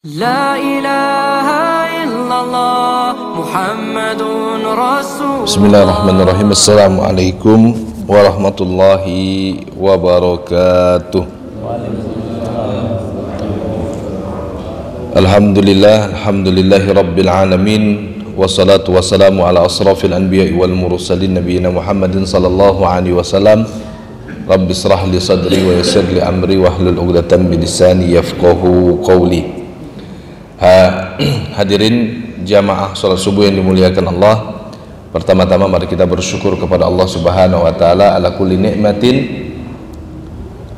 La ilaha illallah Muhammadun Rasul. Bismillahirrahmanirrahim. Assalamualaikum warahmatullahi wabarakatuh. Alhamdulillahi rabbil alamin. Wassalatu wassalamu ala asrafil anbiya'i wal mursalin nabiyina Muhammadin sallallahu alaihi wasallam. Rabbi israh li sadri wa yassir li amri wahlul 'uqdatam min lisani yafqahu qawli. Hadirin jamaah salat subuh yang dimuliakan Allah, pertama-tama mari kita bersyukur kepada Allah Subhanahu wa taala ala kulli nikmatin,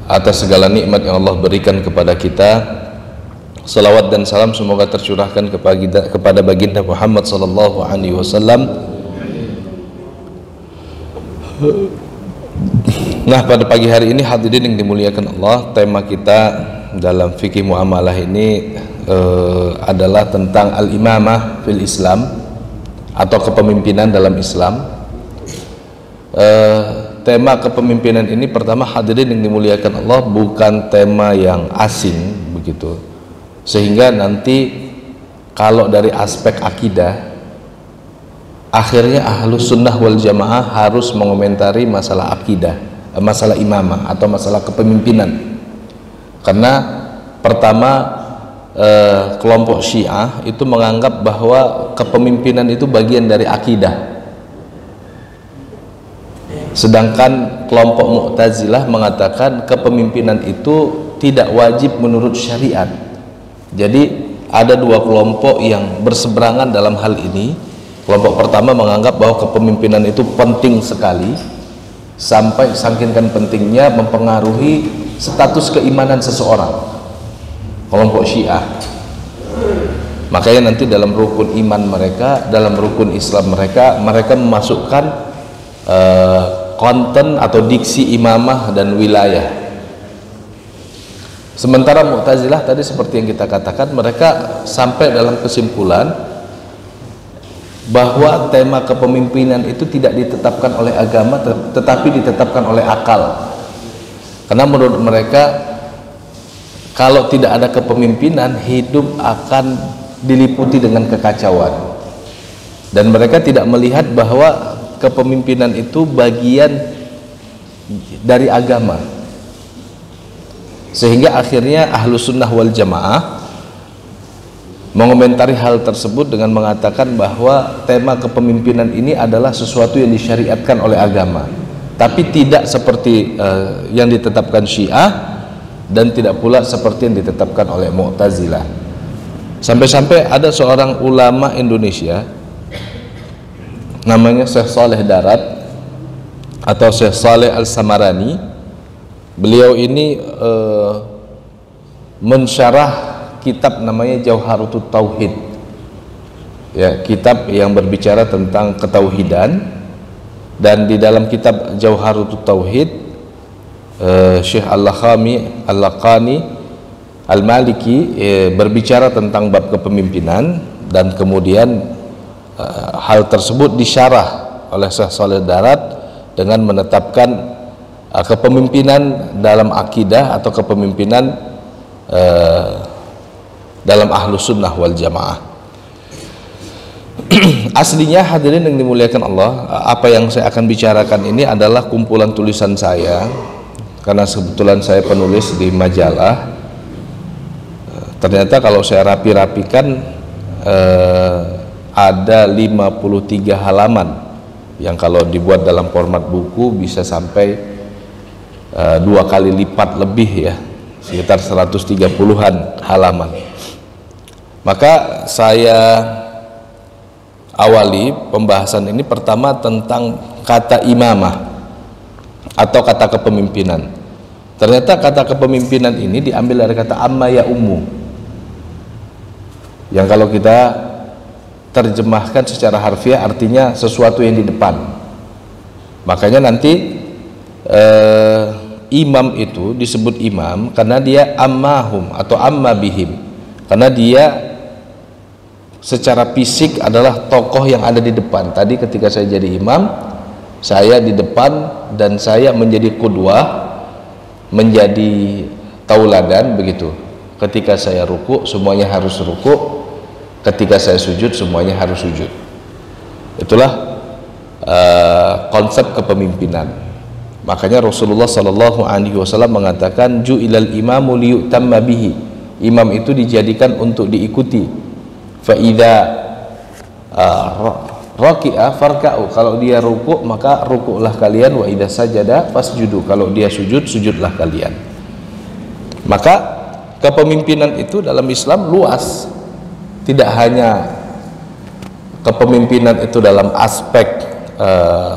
atas segala nikmat yang Allah berikan kepada kita. Salawat dan salam semoga tercurahkan kepada baginda Muhammad sallallahu alaihi wasallam. Nah, pada pagi hari ini hadirin yang dimuliakan Allah, tema kita dalam fikih muamalah ini adalah tentang al-imamah fil Islam atau kepemimpinan dalam Islam. Tema kepemimpinan ini, pertama hadirin yang dimuliakan Allah, bukan tema yang asing begitu, sehingga nanti kalau dari aspek akidah akhirnya ahlus sunnah wal jamaah harus mengomentari masalah akidah, masalah imamah atau masalah kepemimpinan. Karena pertama, kelompok Syiah itu menganggap bahwa kepemimpinan itu bagian dari akidah, sedangkan kelompok Mu'tazilah mengatakan kepemimpinan itu tidak wajib menurut syariat. Jadi ada dua kelompok yang berseberangan dalam hal ini. Kelompok pertama menganggap bahwa kepemimpinan itu penting sekali, sampai saking pentingnya mempengaruhi status keimanan seseorang, kelompok Syiah. Makanya nanti dalam rukun iman mereka, dalam rukun Islam mereka memasukkan konten atau diksi imamah dan wilayah. Sementara Mu'tazilah tadi seperti yang kita katakan, mereka sampai dalam kesimpulan bahwa tema kepemimpinan itu tidak ditetapkan oleh agama, tetapi ditetapkan oleh akal. Karena menurut mereka, kalau tidak ada kepemimpinan, hidup akan diliputi dengan kekacauan. Dan mereka tidak melihat bahwa kepemimpinan itu bagian dari agama. Sehingga akhirnya ahlus sunnah wal jamaah mengomentari hal tersebut dengan mengatakan bahwa tema kepemimpinan ini adalah sesuatu yang disyariatkan oleh agama, tapi tidak seperti yang ditetapkan Syiah, dan tidak pula seperti yang ditetapkan oleh Mu'tazilah. Sampai-sampai ada seorang ulama Indonesia namanya Syekh Saleh Darat atau Syekh Saleh Al-Samarani. Beliau ini mensyarah kitab namanya Jauharutut Tauhid, ya, kitab yang berbicara tentang ketauhidan. Dan di dalam kitab Jauharutut Tauhid, Syekh Al-Laqani Al-Maliki berbicara tentang bab kepemimpinan, dan kemudian hal tersebut disyarah oleh Syekh Saleh Darat dengan menetapkan kepemimpinan dalam akidah atau kepemimpinan dalam ahlus sunnah wal jamaah. Aslinya hadirin yang dimuliakan Allah, apa yang saya akan bicarakan ini adalah kumpulan tulisan saya, karena kebetulan saya penulis di majalah. Ternyata kalau saya rapi-rapikan ada 53 halaman yang kalau dibuat dalam format buku bisa sampai 2 kali lipat lebih, ya, sekitar 130-an halaman. Maka saya awali pembahasan ini pertama tentang kata imamah atau kata kepemimpinan. Ternyata kata kepemimpinan ini diambil dari kata amma ya ummu, yang kalau kita terjemahkan secara harfiah artinya sesuatu yang di depan. Makanya nanti imam itu disebut imam karena dia ammahum atau amma bihim, karena dia secara fisik adalah tokoh yang ada di depan. Tadi ketika saya jadi imam, saya di depan dan saya menjadi qudwah, menjadi tauladan begitu. Ketika saya ruku semuanya harus ruku, ketika saya sujud semuanya harus sujud. Itulah konsep kepemimpinan. Makanya Rasulullah Sallallahu Alaihi Wasallam mengatakan, ju'ilal imamu liyutamma bihi. Imam itu dijadikan untuk diikuti. Fa idza raki'a farka'u, kalau dia ruku maka rukulah kalian, wa idza sajada fasjudu, kalau dia sujud sujudlah kalian. Maka kepemimpinan itu dalam Islam luas, tidak hanya kepemimpinan itu dalam aspek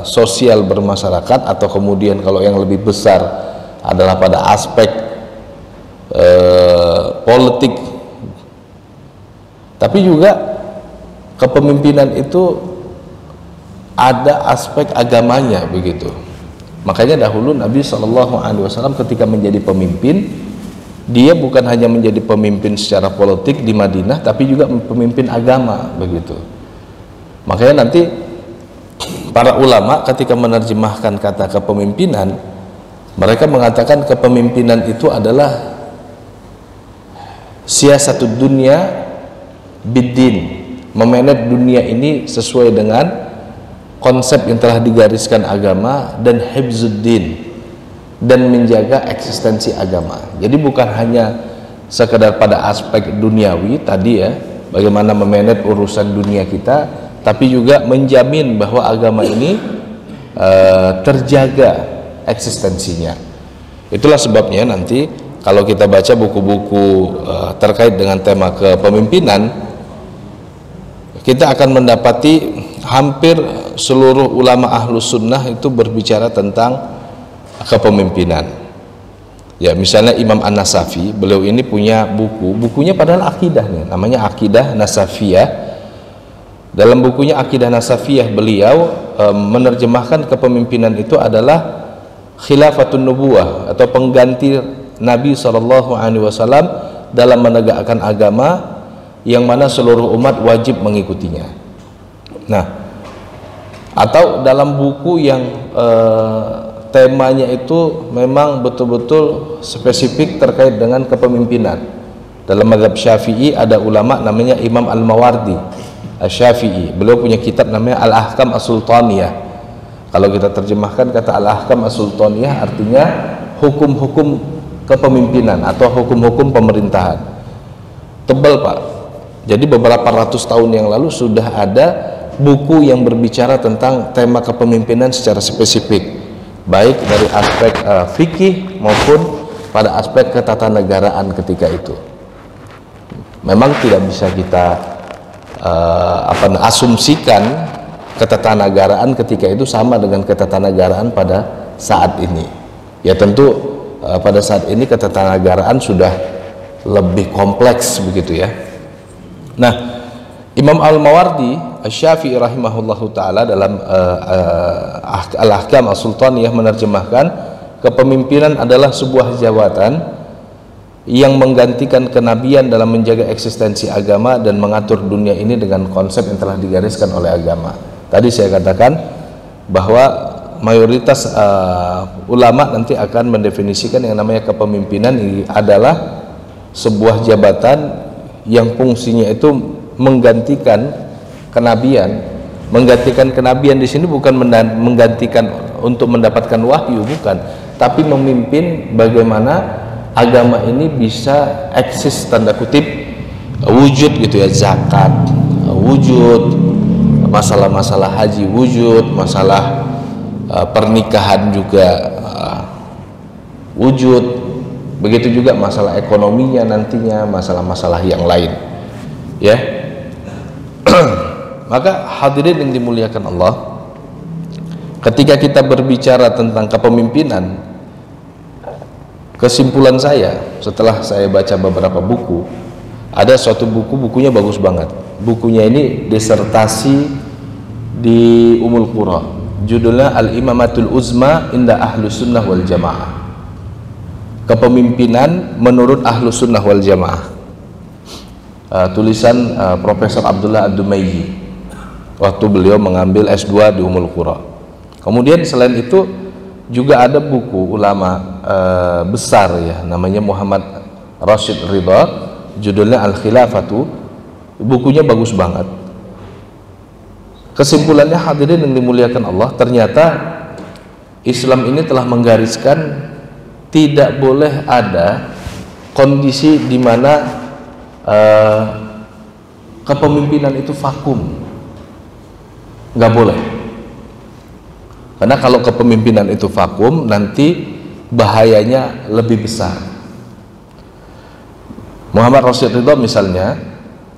sosial bermasyarakat, atau kemudian kalau yang lebih besar adalah pada aspek politik, tapi juga kepemimpinan itu ada aspek agamanya begitu. Makanya dahulu Nabi SAW ketika menjadi pemimpin, dia bukan hanya menjadi pemimpin secara politik di Madinah, tapi juga pemimpin agama begitu. Makanya nanti para ulama ketika menerjemahkan kata kepemimpinan, mereka mengatakan kepemimpinan itu adalah siasatud dunya biddin, memanage dunia ini sesuai dengan konsep yang telah digariskan agama, dan hifzuddin, dan menjaga eksistensi agama. Jadi bukan hanya sekedar pada aspek duniawi tadi ya, bagaimana memanage urusan dunia kita, tapi juga menjamin bahwa agama ini terjaga eksistensinya. Itulah sebabnya nanti kalau kita baca buku-buku terkait dengan tema kepemimpinan, kita akan mendapati hampir seluruh ulama ahlus sunnah itu berbicara tentang kepemimpinan. Ya, misalnya Imam An-Nasafi, beliau ini punya bukunya padahal akidah nih, namanya Aqidah Nasafiyah. Dalam bukunya Aqidah Nasafiyah beliau menerjemahkan kepemimpinan itu adalah khilafatun nubuwah, atau pengganti Nabi SAW dalam menegakkan agama yang mana seluruh umat wajib mengikutinya. Nah, atau dalam buku yang temanya itu memang betul-betul spesifik terkait dengan kepemimpinan. Dalam mazhab Syafi'i ada ulama namanya Imam Al-Mawardi Asy-Syafi'i. Beliau punya kitab namanya Al-Ahkam As-Sultaniyah. Kalau kita terjemahkan kata Al-Ahkam As-Sultaniyah artinya hukum-hukum kepemimpinan atau hukum-hukum pemerintahan. Tebal Pak. Jadi beberapa ratus tahun yang lalu sudah ada buku yang berbicara tentang tema kepemimpinan secara spesifik, baik dari aspek fikih maupun pada aspek ketatanegaraan ketika itu. Memang tidak bisa kita asumsikan ketatanegaraan ketika itu sama dengan ketatanegaraan pada saat ini. Ya tentu pada saat ini ketatanegaraan sudah lebih kompleks begitu ya. Nah, Imam Al-Mawardi Asy-Syafi'i rahimahullahu taala dalam Al-Ahkam As-Sultaniyah menerjemahkan kepemimpinan adalah sebuah jabatan yang menggantikan kenabian dalam menjaga eksistensi agama dan mengatur dunia ini dengan konsep yang telah digariskan oleh agama. Tadi saya katakan bahwa mayoritas ulama nanti akan mendefinisikan yang namanya kepemimpinan ini adalah sebuah jabatan yang fungsinya itu menggantikan kenabian. Menggantikan kenabian di sini bukan menggantikan untuk mendapatkan wahyu, bukan, tapi memimpin bagaimana agama ini bisa eksis, tanda kutip, wujud gitu ya, zakat wujud, masalah-masalah haji wujud, masalah pernikahan juga wujud, begitu juga masalah ekonominya nantinya, masalah-masalah yang lain ya. Maka hadirin yang dimuliakan Allah, ketika kita berbicara tentang kepemimpinan, kesimpulan saya setelah saya baca beberapa buku, ada suatu bukunya bagus banget. Bukunya ini disertasi di Ummul Qura, judulnya Al-Imamatul Uzma Inda Ahlus Sunnah wal Jamaah. Kepemimpinan menurut Ahlus Sunnah wal Jamaah. Tulisan Profesor Abdullah Ad-Dumayyi waktu beliau mengambil S2 di Ummul Qura. Kemudian selain itu juga ada buku ulama besar ya, namanya Muhammad Rashid Ridha, judulnya Al-Khilafatu. Bukunya bagus banget. Kesimpulannya hadirin yang dimuliakan Allah, ternyata Islam ini telah menggariskan tidak boleh ada kondisi di mana kepemimpinan itu vakum. Nggak boleh. Karena kalau kepemimpinan itu vakum, nanti bahayanya lebih besar. Muhammad Rashid Ridha misalnya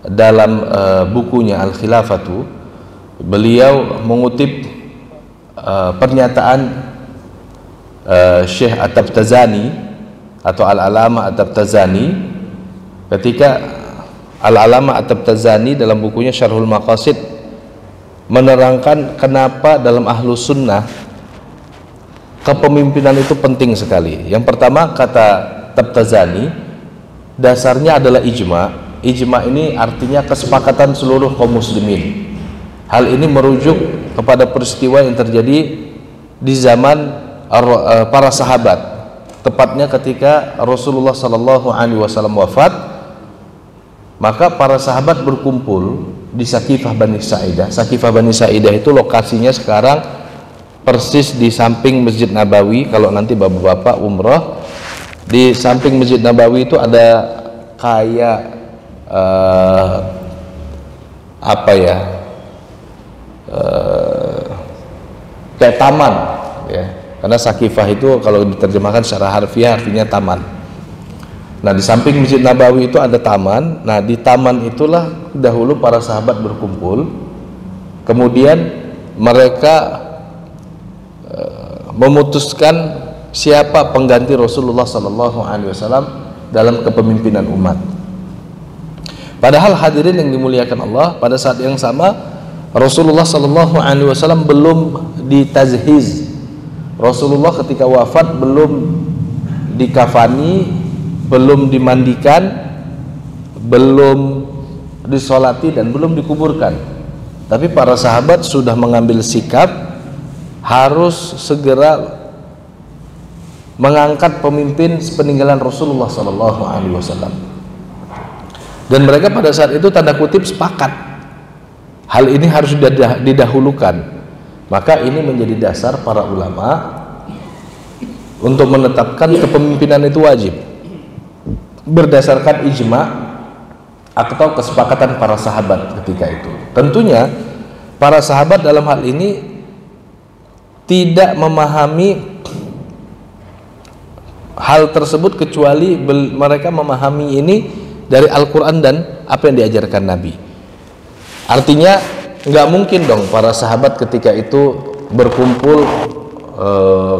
dalam bukunya Al-Khilafatu, beliau mengutip pernyataan Syekh At-Tabtazani atau Al-Alama At-Tabtazani, ketika Al-Alama At-Tabtazani dalam bukunya Syarhul Maqasid menerangkan kenapa dalam Ahlus Sunnah kepemimpinan itu penting sekali. Yang pertama, kata Tabtazani, dasarnya adalah ijma. Ijma ini artinya kesepakatan seluruh kaum muslimin. Hal ini merujuk kepada peristiwa yang terjadi di zaman para sahabat, tepatnya ketika Rasulullah SAW wafat. Maka para sahabat berkumpul di Sakifah Bani Sa'idah. Sakifah Bani Sa'idah itu lokasinya sekarang persis di samping Masjid Nabawi. Kalau nanti bapak-bapak umrah, di samping Masjid Nabawi itu ada kayak kayak taman ya. Karena Sakifah itu kalau diterjemahkan secara harfiah artinya taman. Nah, di samping Masjid Nabawi itu ada taman. Nah, di taman itulah dahulu para sahabat berkumpul. Kemudian mereka memutuskan siapa pengganti Rasulullah SAW dalam kepemimpinan umat. Padahal hadirin yang dimuliakan Allah, pada saat yang sama Rasulullah SAW belum ditazhiz. Rasulullah ketika wafat belum dikafani, belum dimandikan, belum disolati, dan belum dikuburkan. Tapi para sahabat sudah mengambil sikap harus segera mengangkat pemimpin sepeninggalan Rasulullah SAW. Dan mereka pada saat itu tanda kutip sepakat hal ini harus didahulukan. Maka ini menjadi dasar para ulama untuk menetapkan kepemimpinan itu wajib berdasarkan ijma atau kesepakatan para sahabat ketika itu. Tentunya para sahabat dalam hal ini tidak memahami hal tersebut kecuali mereka memahami ini dari Al-Quran dan apa yang diajarkan Nabi. Artinya nggak mungkin dong para sahabat ketika itu berkumpul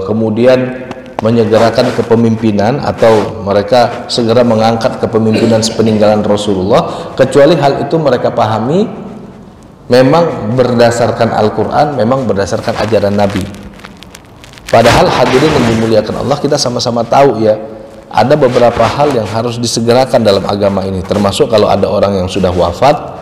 kemudian menyegerakan kepemimpinan atau mereka segera mengangkat kepemimpinan sepeninggalan Rasulullah, kecuali hal itu mereka pahami memang berdasarkan Al-Quran, memang berdasarkan ajaran Nabi. Padahal hadirin yang dimuliakan Allah, kita sama-sama tahu ya, ada beberapa hal yang harus disegerakan dalam agama ini, termasuk kalau ada orang yang sudah wafat,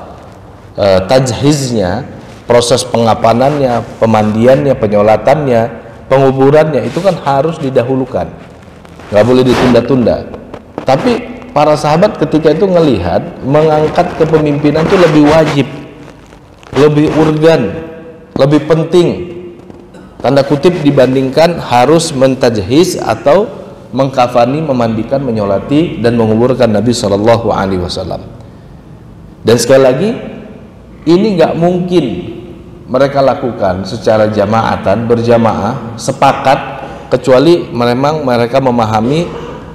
tajhiznya, proses pengapanannya, pemandiannya, penyolatannya, penguburannya itu kan harus didahulukan, nggak boleh ditunda-tunda. Tapi para sahabat ketika itu ngelihat mengangkat kepemimpinan itu lebih wajib, lebih urgen, lebih penting, tanda kutip, dibandingkan harus mentajhiz atau mengkafani, memandikan, menyolati dan menguburkan Nabi SAW. Dan sekali lagi, ini nggak mungkin mereka lakukan secara jamaatan, berjamaah, sepakat, kecuali memang mereka memahami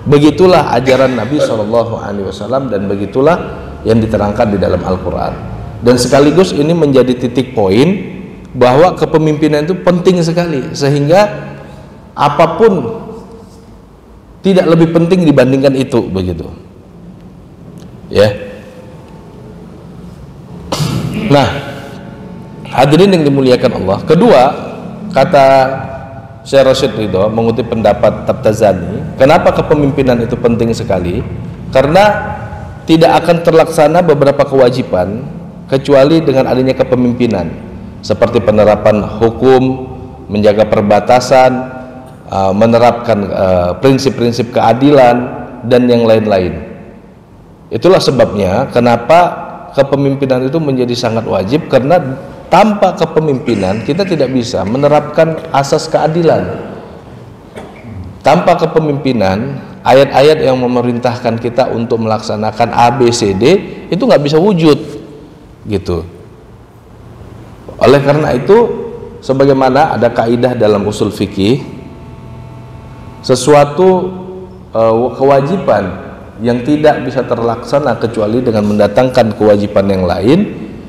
begitulah ajaran Nabi SAW dan begitulah yang diterangkan di dalam Al-Quran. Dan sekaligus ini menjadi titik poin bahwa kepemimpinan itu penting sekali, sehingga apapun tidak lebih penting dibandingkan itu, begitu ya. Nah, hadirin yang dimuliakan Allah, kedua, kata Syekh Rashid Ridha mengutip pendapat Tabtazani, kenapa kepemimpinan itu penting sekali? Karena tidak akan terlaksana beberapa kewajiban kecuali dengan adanya kepemimpinan, seperti penerapan hukum, menjaga perbatasan, menerapkan prinsip-prinsip keadilan dan yang lain-lain. Itulah sebabnya kenapa kepemimpinan itu menjadi sangat wajib, karena tanpa kepemimpinan kita tidak bisa menerapkan asas keadilan. Tanpa kepemimpinan, ayat-ayat yang memerintahkan kita untuk melaksanakan A, B, C, D itu nggak bisa wujud, gitu. Oleh karena itu, sebagaimana ada kaidah dalam usul fikih, sesuatu kewajiban yang tidak bisa terlaksana kecuali dengan mendatangkan kewajiban yang lain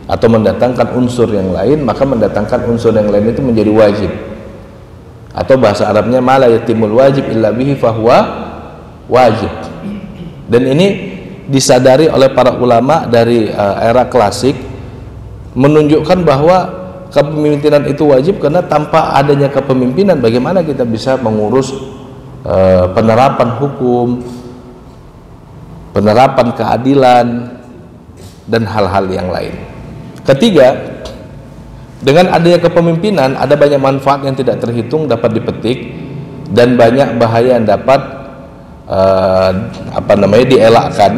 atau mendatangkan unsur yang lain, maka mendatangkan unsur yang lain itu menjadi wajib. Atau bahasa Arabnya ma la yatimul wajib illa bihi fahuwa wajib. Dan ini disadari oleh para ulama dari era klasik, menunjukkan bahwa kepemimpinan itu wajib, karena tanpa adanya kepemimpinan bagaimana kita bisa mengurus penerapan hukum, penerapan keadilan, dan hal-hal yang lain. Ketiga, dengan adanya kepemimpinan ada banyak manfaat yang tidak terhitung dapat dipetik, dan banyak bahaya yang dapat dielakkan.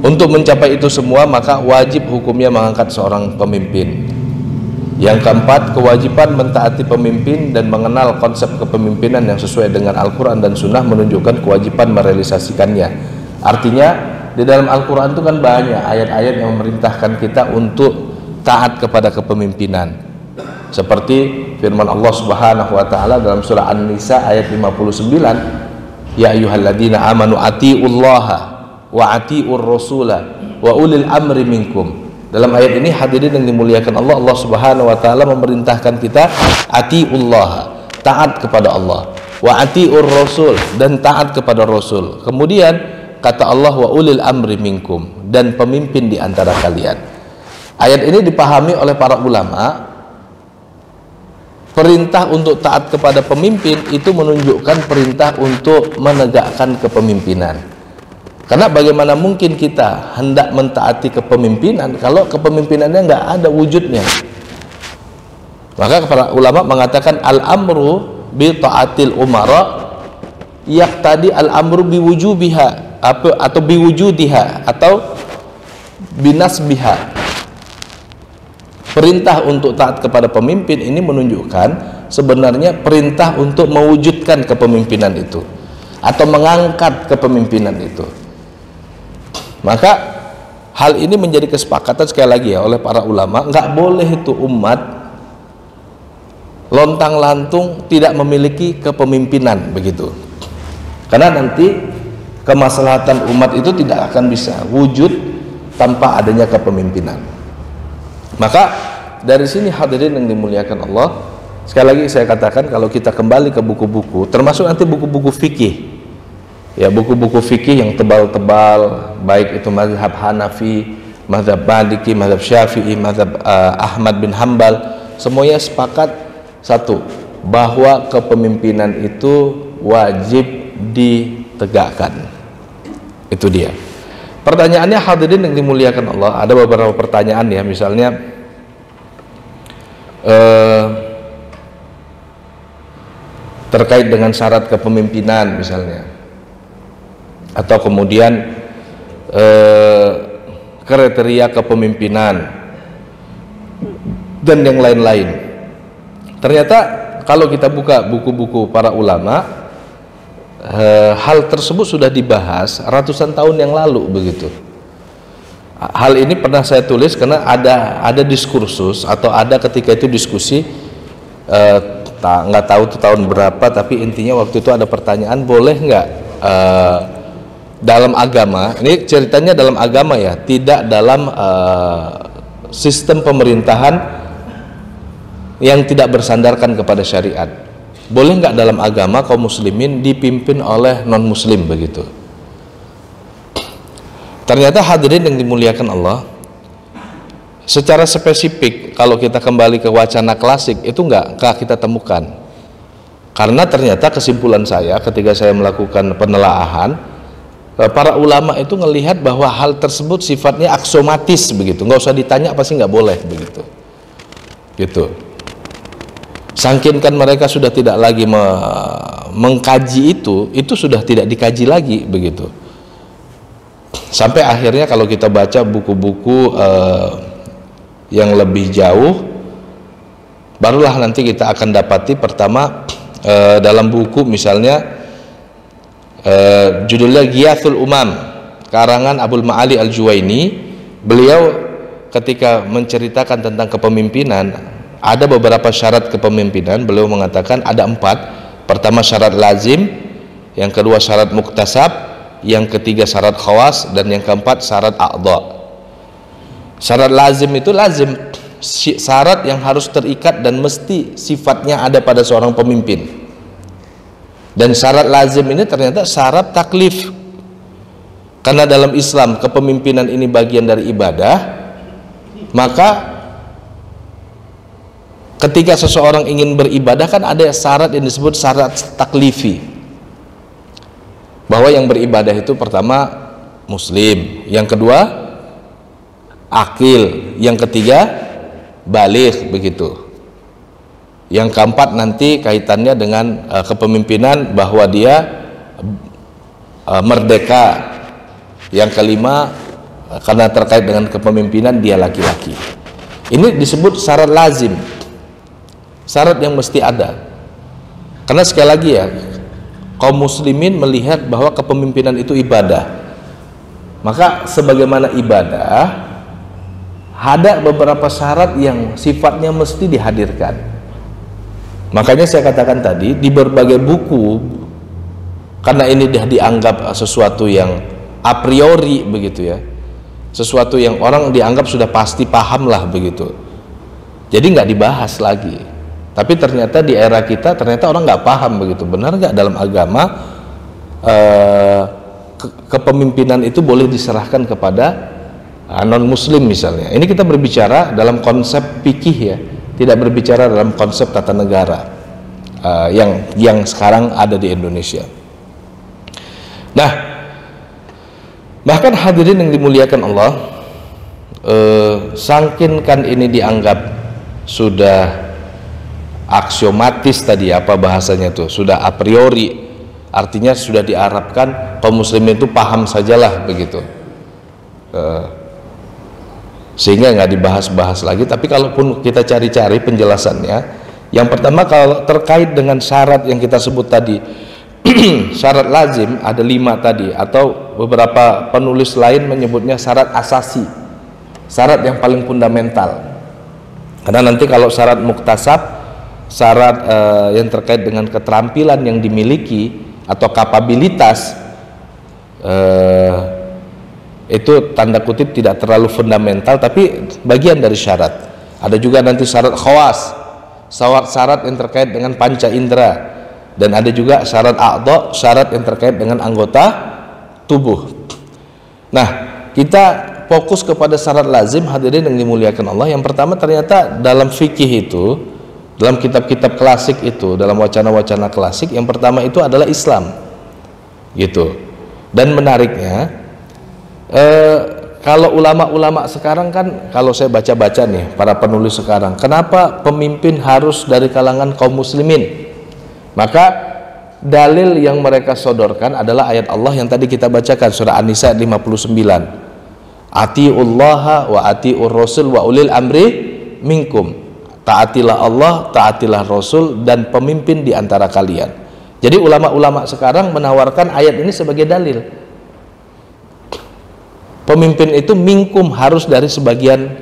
Untuk mencapai itu semua, maka wajib hukumnya mengangkat seorang pemimpin. Yang keempat, kewajiban mentaati pemimpin dan mengenal konsep kepemimpinan yang sesuai dengan Al-Quran dan Sunnah menunjukkan kewajiban merealisasikannya. Artinya di dalam Al-Quran itu kan banyak ayat-ayat yang memerintahkan kita untuk taat kepada kepemimpinan, seperti firman Allah Subhanahu wa taala dalam surah An-Nisa ayat 59, ya ayyuhalladzina amanu atiullaha wa atiur rasula wa ulil amri minkum. Dalam ayat ini hadirin yang dimuliakan Allah, Allah Subhanahu wa taala memerintahkan kita atiullah, taat kepada Allah, wa atiur rasul, dan taat kepada rasul. Kemudian kata Allah wa ulil amri minkum, dan pemimpin di antara kalian. Ayat ini dipahami oleh para ulama, perintah untuk taat kepada pemimpin itu menunjukkan perintah untuk menegakkan kepemimpinan. Karena bagaimana mungkin kita hendak mentaati kepemimpinan kalau kepemimpinannya nggak ada wujudnya. Maka para ulama mengatakan al-amru bi ta'atil umara yaqtadi al-amru bi wujubiha atau bi wujudiha atau binasbiha. Perintah untuk taat kepada pemimpin ini menunjukkan sebenarnya perintah untuk mewujudkan kepemimpinan itu atau mengangkat kepemimpinan itu. Maka hal ini menjadi kesepakatan sekali lagi ya oleh para ulama, nggak boleh itu umat lontang-lantung tidak memiliki kepemimpinan begitu. Karena nanti kemaslahatan umat itu tidak akan bisa wujud tanpa adanya kepemimpinan. Maka dari sini hadirin yang dimuliakan Allah, sekali lagi saya katakan kalau kita kembali ke buku-buku, termasuk nanti buku-buku fikih, ya buku-buku fikih yang tebal-tebal, baik itu mazhab Hanafi, mazhab Maliki, mazhab Syafi'i, mazhab Ahmad bin Hambal, semuanya sepakat satu, bahwa kepemimpinan itu wajib ditegakkan. Itu dia. Pertanyaannya hadirin yang dimuliakan Allah, ada beberapa pertanyaan ya, misalnya terkait dengan syarat kepemimpinan misalnya, atau kemudian kriteria kepemimpinan dan yang lain-lain. Ternyata kalau kita buka buku-buku para ulama, hal tersebut sudah dibahas ratusan tahun yang lalu begitu. Hal ini pernah saya tulis karena ada diskursus atau ada ketika itu diskusi, nggak tahu itu tahun berapa, tapi intinya waktu itu ada pertanyaan, boleh nggak dalam agama, ini ceritanya dalam agama ya, tidak dalam sistem pemerintahan yang tidak bersandarkan kepada syariat, boleh nggak dalam agama kaum muslimin dipimpin oleh non muslim begitu. Ternyata hadirin yang dimuliakan Allah, secara spesifik kalau kita kembali ke wacana klasik itu nggak kita temukan. Karena ternyata kesimpulan saya ketika saya melakukan penelaahan, para ulama itu melihat bahwa hal tersebut sifatnya aksomatis begitu, nggak usah ditanya pasti nggak boleh begitu, gitu. Saking kan mereka sudah tidak lagi mengkaji itu sudah tidak dikaji lagi begitu. Sampai akhirnya kalau kita baca buku-buku yang lebih jauh, barulah nanti kita akan dapati pertama dalam buku misalnya judulnya Ghiyathul Umam karangan Abul Ma'ali Al-Juwaini. Beliau ketika menceritakan tentang kepemimpinan, ada beberapa syarat kepemimpinan. Beliau mengatakan ada 4. Pertama syarat lazim, yang kedua syarat muktasab, yang ketiga syarat khawas, dan yang keempat syarat a'dha. Syarat lazim itu lazim, syarat yang harus terikat dan mesti sifatnya ada pada seorang pemimpin. Dan syarat lazim ini ternyata syarat taklif, karena dalam Islam kepemimpinan ini bagian dari ibadah. Maka ketika seseorang ingin beribadah kan ada syarat yang disebut syarat taklifi, bahwa yang beribadah itu pertama muslim, yang kedua akil, yang ketiga baligh, begitu. Yang keempat nanti kaitannya dengan kepemimpinan, bahwa dia merdeka. Yang kelima karena terkait dengan kepemimpinan dia laki-laki. Ini disebut syarat lazim, syarat yang mesti ada. Karena sekali lagi ya, kaum muslimin melihat bahwa kepemimpinan itu ibadah. Maka sebagaimana ibadah, ada beberapa syarat yang sifatnya mesti dihadirkan. Makanya saya katakan tadi, di berbagai buku, karena ini dianggap sesuatu yang a priori begitu ya, sesuatu yang orang dianggap sudah pasti paham lah begitu, jadi nggak dibahas lagi. Tapi ternyata di era kita ternyata orang nggak paham begitu. Benar nggak dalam agama kepemimpinan itu boleh diserahkan kepada non muslim misalnya? Ini kita berbicara dalam konsep fikih ya, tidak berbicara dalam konsep tata negara yang sekarang ada di Indonesia. Nah, bahkan hadirin yang dimuliakan Allah, sangkinkan ini dianggap sudah aksiomatis tadi, apa bahasanya tuh, sudah a priori, artinya sudah diharapkan kaum muslimin itu paham sajalah begitu, sehingga nggak dibahas-bahas lagi. Tapi kalaupun kita cari-cari penjelasannya, yang pertama kalau terkait dengan syarat yang kita sebut tadi, syarat lazim ada 5 tadi, atau beberapa penulis lain menyebutnya syarat asasi, syarat yang paling fundamental. Karena nanti kalau syarat muktasab, syarat yang terkait dengan keterampilan yang dimiliki atau kapabilitas, itu tanda kutip tidak terlalu fundamental, tapi bagian dari syarat. Ada juga nanti syarat khawas, syarat yang terkait dengan panca indera. Dan ada juga syarat a'dha, syarat yang terkait dengan anggota tubuh. Nah, kita fokus kepada syarat lazim, hadirin yang dimuliakan Allah. Yang pertama ternyata dalam fikih itu, dalam kitab-kitab klasik itu, dalam wacana-wacana klasik, yang pertama itu adalah Islam, gitu. Dan menariknya, kalau ulama-ulama sekarang kan, kalau saya baca-baca nih, para penulis sekarang, kenapa pemimpin harus dari kalangan kaum muslimin? Maka dalil yang mereka sodorkan adalah ayat Allah yang tadi kita bacakan, surah An-Nisa 59. Atiullaha wa atiur rasul wa ulil amri minkum. Taatilah Allah, taatilah Rasul, dan pemimpin di antara kalian. Jadi ulama-ulama sekarang menawarkan ayat ini sebagai dalil. Pemimpin itu minkum, harus dari sebagian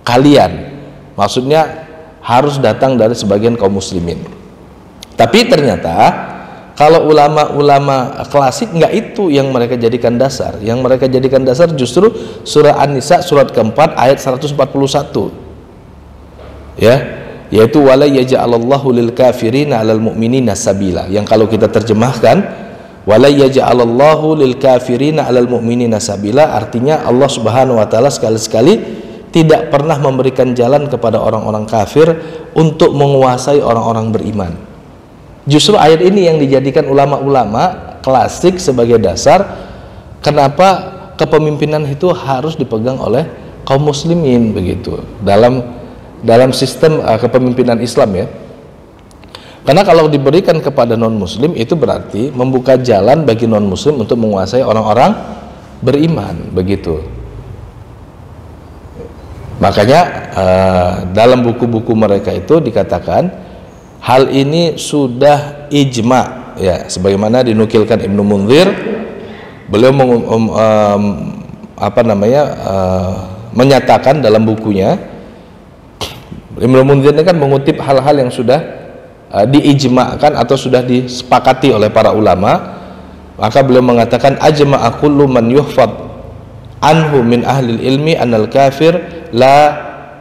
kalian. Maksudnya harus datang dari sebagian kaum muslimin. Tapi ternyata kalau ulama-ulama klasik nggak itu yang mereka jadikan dasar. Yang mereka jadikan dasar justru surah An-Nisa surat keempat ayat 141, ya, yaitu wala yaj'alallahu lil kafirina 'alal mu'minina sabila. Yang kalau kita terjemahkan wala yaj'alallahu lil kafirina 'alal mu'minina sabila, artinya Allah Subhanahu wa taala sekali-sekali tidak pernah memberikan jalan kepada orang-orang kafir untuk menguasai orang-orang beriman. Justru ayat ini yang dijadikan ulama-ulama klasik sebagai dasar kenapa kepemimpinan itu harus dipegang oleh kaum muslimin begitu dalam sistem kepemimpinan Islam ya. Karena kalau diberikan kepada non muslim itu berarti membuka jalan bagi non muslim untuk menguasai orang-orang beriman, begitu. Makanya dalam buku-buku mereka itu dikatakan hal ini sudah ijma, ya, sebagaimana dinukilkan Ibnu Munzir. Beliau menyatakan dalam bukunya, Ibnu Munzir ini kan mengutip hal-hal yang sudah diijma'kan atau sudah disepakati oleh para ulama. Maka beliau mengatakan ajma'a kullu man yuhfad anhu min ahli ilmi anal kafir la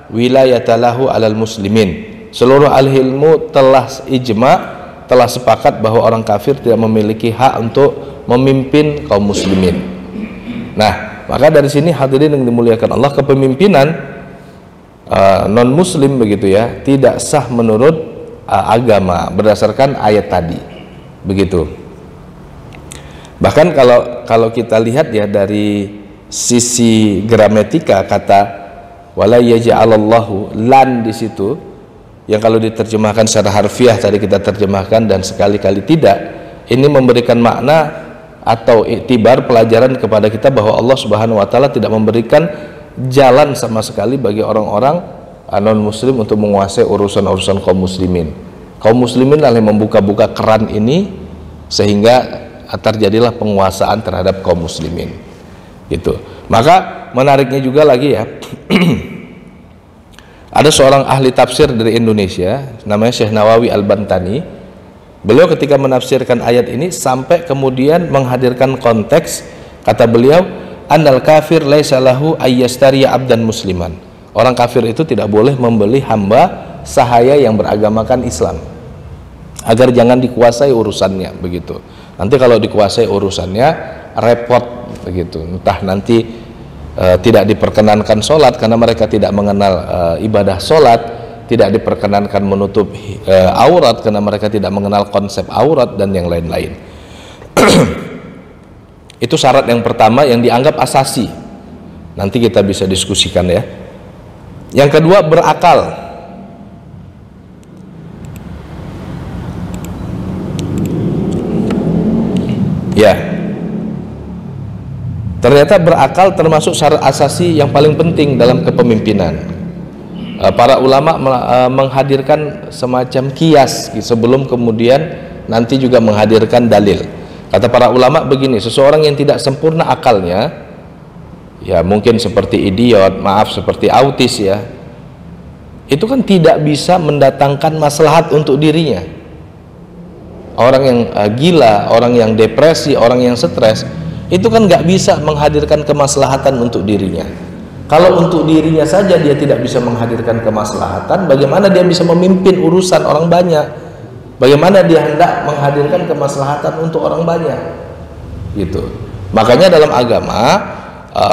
wilayata lahu alal muslimin. Seluruh ahli ilmu telah ijma', telah sepakat bahwa orang kafir tidak memiliki hak untuk memimpin kaum muslimin. Nah, maka dari sini hadirin yang dimuliakan Allah, kepemimpinan non muslim begitu ya tidak sah menurut agama berdasarkan ayat tadi, begitu. Bahkan kalau kita lihat ya dari sisi gramatika, kata wala yaj'alallahu lan di situ yang kalau diterjemahkan secara harfiah tadi kita terjemahkan dan sekali-kali tidak, ini memberikan makna atau iktibar pelajaran kepada kita bahwa Allah Subhanahu wa taala tidak memberikan jalan sama sekali bagi orang-orang non muslim untuk menguasai urusan-urusan kaum muslimin. Kaum muslimin lah yang membuka-buka keran ini sehingga terjadilah penguasaan terhadap kaum muslimin, gitu. Maka menariknya juga lagi ya ada seorang ahli tafsir dari Indonesia namanya Syekh Nawawi Al-Bantani. Beliau ketika menafsirkan ayat ini sampai kemudian menghadirkan konteks, kata beliau, annal kafir laisa lahu ayyastariya abdan musliman. Orang kafir itu tidak boleh membeli hamba sahaya yang beragamakan Islam, agar jangan dikuasai urusannya, begitu. Nanti kalau dikuasai urusannya repot, begitu. Entah nanti tidak diperkenankan sholat karena mereka tidak mengenal ibadah sholat, tidak diperkenankan menutup aurat karena mereka tidak mengenal konsep aurat dan yang lain-lain. Itu syarat yang pertama yang dianggap asasi. Nanti kita bisa diskusikan ya. Yang kedua, berakal. Ya, ternyata berakal termasuk syarat asasi yang paling penting dalam kepemimpinan. Para ulama menghadirkan semacam kias sebelum kemudian nanti juga menghadirkan dalil. Kata para ulama begini, seseorang yang tidak sempurna akalnya, ya mungkin seperti idiot, maaf seperti autis ya, itu kan tidak bisa mendatangkan maslahat untuk dirinya. Orang yang gila, orang yang depresi, orang yang stres, itu kan nggak bisa menghadirkan kemaslahatan untuk dirinya. Kalau untuk dirinya saja dia tidak bisa menghadirkan kemaslahatan, bagaimana dia bisa memimpin urusan orang banyak? Bagaimana dia hendak menghadirkan kemaslahatan untuk orang banyak? Gitu. Makanya dalam agama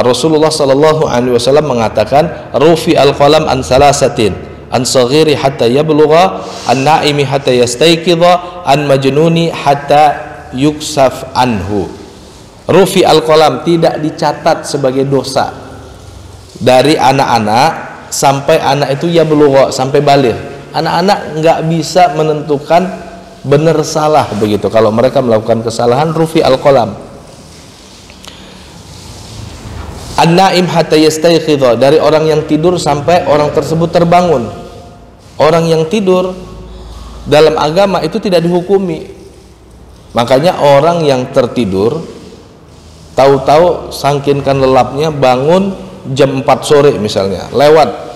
Rasulullah Shallallahu Alaihi Wasallam mengatakan, rufi al-qalam an salasatin, an saghiri hatta yablugha, an naimi hatta yastayqidha, an majnuni hatta yuksaf anhu. Rufi al-qalam, tidak dicatat sebagai dosa dari anak-anak sampai anak itu yablugha, sampai baligh. Anak-anak nggak bisa menentukan benar salah, begitu. Kalau mereka melakukan kesalahan, rufi al-qalam. An-naim hatta yastayqidha, dari orang yang tidur sampai orang tersebut terbangun. Orang yang tidur dalam agama itu tidak dihukumi. Makanya orang yang tertidur tahu-tahu sangkinkan lelapnya bangun jam 4 sore misalnya, lewat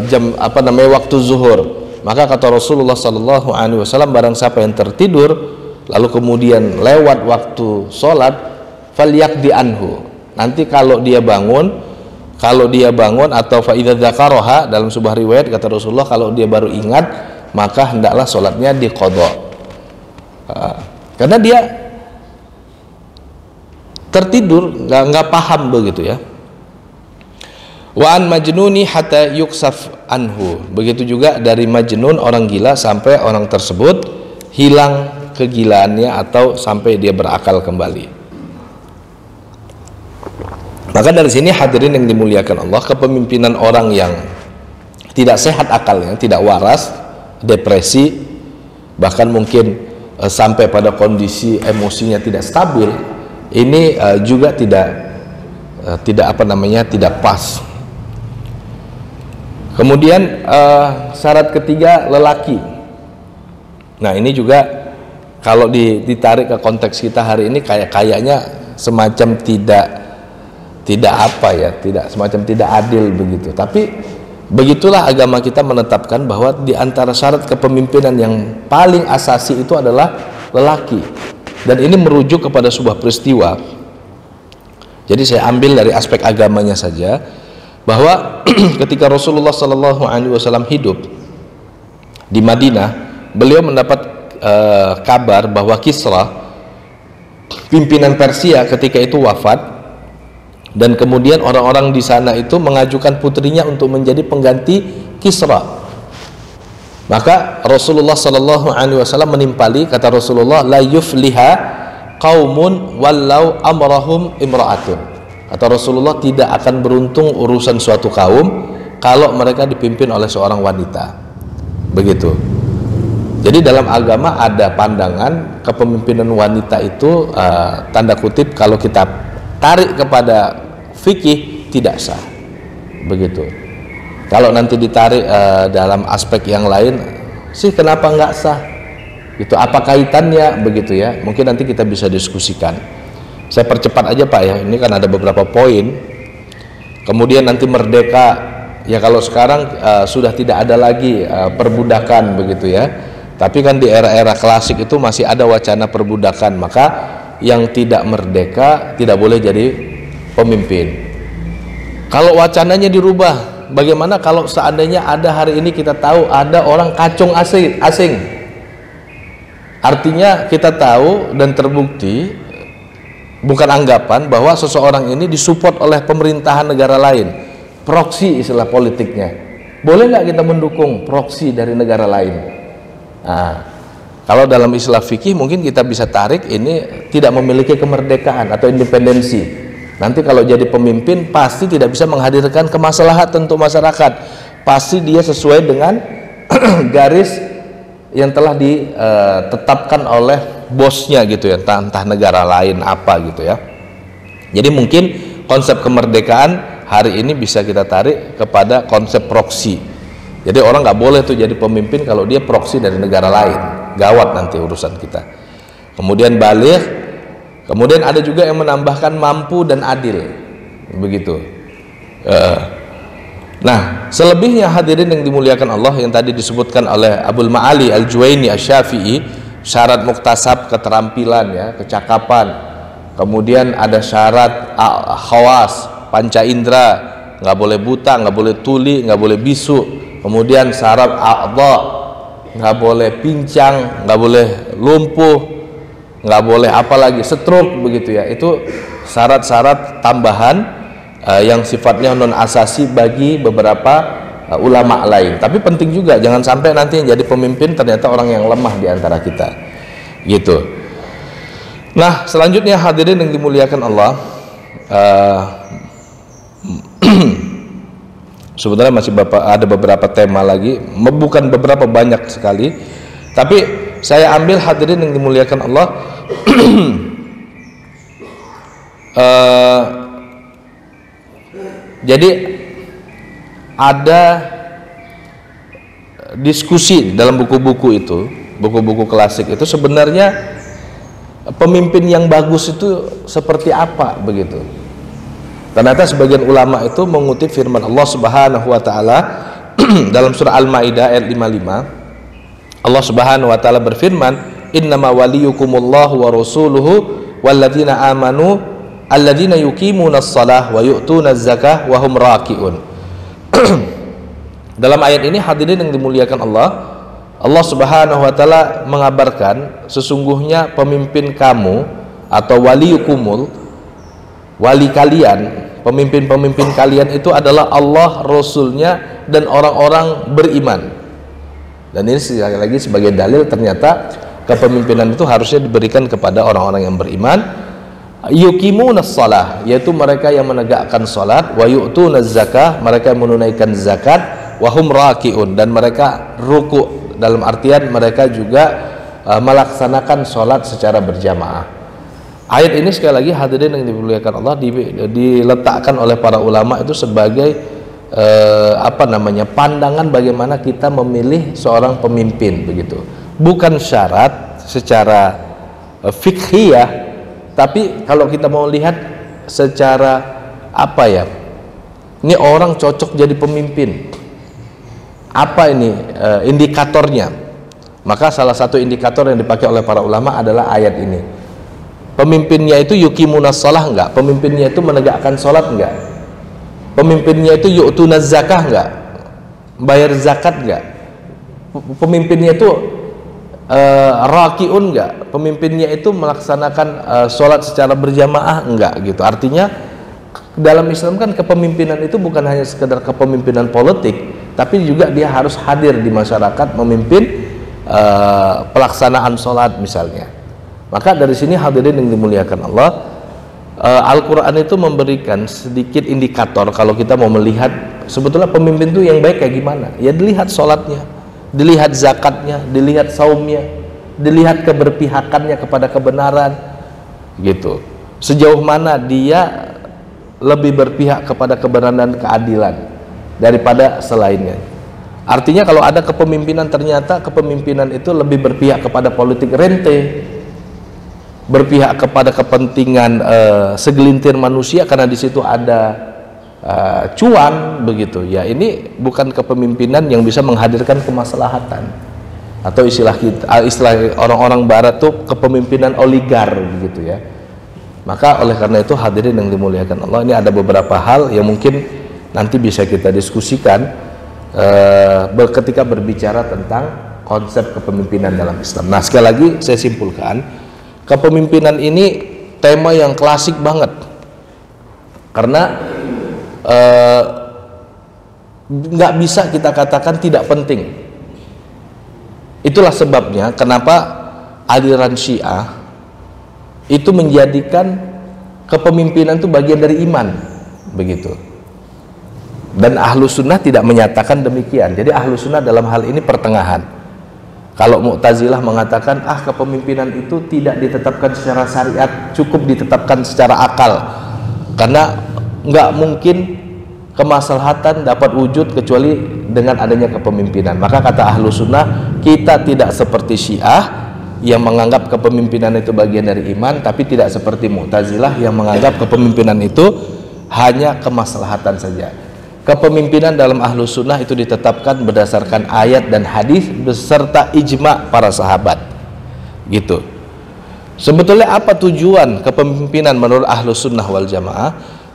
jam waktu zuhur, maka kata Rasulullah Sallallahu Alaihi Wasallam, barang siapa yang tertidur lalu kemudian lewat waktu sholat, falyaqdi anhu. Nanti kalau dia bangun atau fa idza dzakaraha, dalam sebuah riwayat kata Rasulullah, kalau dia baru ingat maka hendaklah sholatnya diqadha. Karena dia tertidur, nggak paham, begitu ya. Wa an majnuni hatta yuksaf anhu, begitu juga dari majnun, orang gila, sampai orang tersebut hilang kegilaannya atau sampai dia berakal kembali. Maka dari sini hadirin yang dimuliakan Allah, kepemimpinan orang yang tidak sehat akalnya, tidak waras, depresi, bahkan mungkin sampai pada kondisi emosinya tidak stabil, ini juga tidak pas. Kemudian syarat ketiga lelaki. Nah ini juga kalau ditarik ke konteks kita hari ini kayaknya semacam semacam tidak adil begitu. Tapi begitulah agama kita menetapkan bahwa di antara syarat kepemimpinan yang paling asasi itu adalah lelaki. Dan ini merujuk kepada sebuah peristiwa. Jadi saya ambil dari aspek agamanya saja, bahwa ketika Rasulullah SAW hidup di Madinah, beliau mendapat kabar bahwa Kisra, pimpinan Persia ketika itu wafat, dan kemudian orang-orang di sana itu mengajukan putrinya untuk menjadi pengganti Kisra. Maka Rasulullah SAW menimpali, kata Rasulullah, la yufliha qaumun wallau amrahum imra'atun. Kata Rasulullah, tidak akan beruntung urusan suatu kaum kalau mereka dipimpin oleh seorang wanita. Begitu. Jadi dalam agama ada pandangan kepemimpinan wanita itu tanda kutip kalau kita tarik kepada fikih tidak sah. Begitu. Kalau nanti ditarik dalam aspek yang lain sih kenapa nggak sah? Itu apa kaitannya begitu ya? Mungkin nanti kita bisa diskusikan. Saya percepat aja Pak ya. Ini kan ada beberapa poin. Kemudian nanti merdeka, ya kalau sekarang sudah tidak ada lagi perbudakan begitu ya. Tapi kan di era-era klasik itu masih ada wacana perbudakan. Maka yang tidak merdeka tidak boleh jadi pemimpin. Kalau wacananya dirubah, bagaimana kalau seandainya ada hari ini kita tahu ada orang kacung asing? Artinya kita tahu dan terbukti, bukan anggapan bahwa seseorang ini disupport oleh pemerintahan negara lain, proksi istilah politiknya. Boleh nggak kita mendukung proksi dari negara lain? Nah, kalau dalam istilah fikih mungkin kita bisa tarik ini tidak memiliki kemerdekaan atau independensi. Nanti kalau jadi pemimpin pasti tidak bisa menghadirkan kemaslahatan untuk masyarakat. Pasti dia sesuai dengan garis yang telah ditetapkan oleh bosnya gitu ya, entah negara lain apa gitu ya. Jadi mungkin konsep kemerdekaan hari ini bisa kita tarik kepada konsep proksi. Jadi orang nggak boleh tuh jadi pemimpin kalau dia proksi dari negara lain. Gawat nanti urusan kita. Kemudian baligh. Kemudian ada juga yang menambahkan mampu dan adil, begitu. Nah, selebihnya hadirin yang dimuliakan Allah yang tadi disebutkan oleh Abul Ma'ali Al-Juwaini Asy-Syafi'i, syarat muktasab keterampilan ya, kecakapan. Kemudian ada syarat khawas, panca indera, nggak boleh buta, nggak boleh tuli, nggak boleh bisu. Kemudian syarat a'dha, nggak boleh pincang, nggak boleh lumpuh, nggak boleh apalagi stroke begitu ya. Itu syarat-syarat tambahan yang sifatnya non asasi bagi beberapa ulama lain. Tapi penting juga jangan sampai nanti yang jadi pemimpin ternyata orang yang lemah di antara kita gitu. Nah selanjutnya hadirin yang dimuliakan Allah, sebenarnya masih ada beberapa tema lagi, bukan beberapa, banyak sekali, tapi saya ambil hadirin yang dimuliakan Allah. Jadi ada diskusi dalam buku-buku itu, buku-buku klasik itu sebenarnya pemimpin yang bagus itu seperti apa begitu. Ternyata sebagian ulama itu mengutip firman Allah Subhanahu wa taala dalam surah Al-Maidah ayat 55. Allah Subhanahu wa taala berfirman, "Innama waliyukumullahu wa rasuluhu walladzina amanu alladzina yuqimunas shalah wa yu'tunaz zakah wa hum raki'un." Dalam ayat ini hadirin yang dimuliakan Allah, Allah Subhanahu wa taala mengabarkan sesungguhnya pemimpin kamu atau waliyukumul, wali kalian, pemimpin-pemimpin kalian itu adalah Allah, Rasulnya, dan orang-orang beriman. Dan ini sekali lagi sebagai dalil ternyata kepemimpinan itu harusnya diberikan kepada orang-orang yang beriman. Yuqimunas shalah, yaitu mereka yang menegakkan salat, wa yu'tunaz zakah, mereka yang menunaikan zakat, wa hum raki'un, dan mereka ruku', dalam artian mereka juga melaksanakan salat secara berjamaah. Ayat ini sekali lagi hadirin yang dimuliakan Allah diletakkan oleh para ulama itu sebagai pandangan bagaimana kita memilih seorang pemimpin begitu. Bukan syarat secara fikhiyah, tapi kalau kita mau lihat secara ini orang cocok jadi pemimpin, apa ini indikatornya? Maka salah satu indikator yang dipakai oleh para ulama adalah ayat ini. Pemimpinnya itu yuqimunas shalah enggak? Pemimpinnya itu menegakkan sholat enggak? Pemimpinnya itu yu'tunaz zakah enggak? Bayar zakat enggak? Pemimpinnya itu rakiun enggak? Pemimpinnya itu melaksanakan sholat secara berjamaah enggak gitu. Artinya dalam Islam kan kepemimpinan itu bukan hanya sekedar kepemimpinan politik, tapi juga dia harus hadir di masyarakat, memimpin pelaksanaan sholat misalnya. Maka dari sini hadirin yang dimuliakan Allah, Al-Quran itu memberikan sedikit indikator kalau kita mau melihat sebetulnya pemimpin itu yang baik kayak gimana. Ya dilihat sholatnya, dilihat zakatnya, dilihat saumnya, dilihat keberpihakannya kepada kebenaran gitu. Sejauh mana dia lebih berpihak kepada kebenaran dan keadilan daripada selainnya. Artinya kalau ada kepemimpinan ternyata kepemimpinan itu lebih berpihak kepada politik rente, berpihak kepada kepentingan segelintir manusia karena di situ ada cuan begitu. Ya ini bukan kepemimpinan yang bisa menghadirkan kemaslahatan. Atau istilah orang-orang barat tuh kepemimpinan oligar begitu ya. Maka oleh karena itu hadirin yang dimuliakan Allah, ini ada beberapa hal yang mungkin nanti bisa kita diskusikan ketika berbicara tentang konsep kepemimpinan dalam Islam. Nah sekali lagi saya simpulkan, kepemimpinan ini tema yang klasik banget karena nggak bisa kita katakan tidak penting. Itulah sebabnya kenapa aliran Syiah itu menjadikan kepemimpinan itu bagian dari iman begitu, dan Ahlus Sunnah tidak menyatakan demikian. Jadi Ahlus Sunnah dalam hal ini pertengahan. Kalau Mu'tazilah mengatakan kepemimpinan itu tidak ditetapkan secara syariat, cukup ditetapkan secara akal, karena nggak mungkin kemaslahatan dapat wujud kecuali dengan adanya kepemimpinan. Maka kata Ahlus Sunnah, kita tidak seperti Syiah yang menganggap kepemimpinan itu bagian dari iman, tapi tidak seperti Mu'tazilah yang menganggap kepemimpinan itu hanya kemaslahatan saja. Kepemimpinan dalam Ahlus Sunnah itu ditetapkan berdasarkan ayat dan hadis beserta ijma para sahabat gitu. Sebetulnya apa tujuan kepemimpinan menurut Ahlus Sunnah wal Jamaah?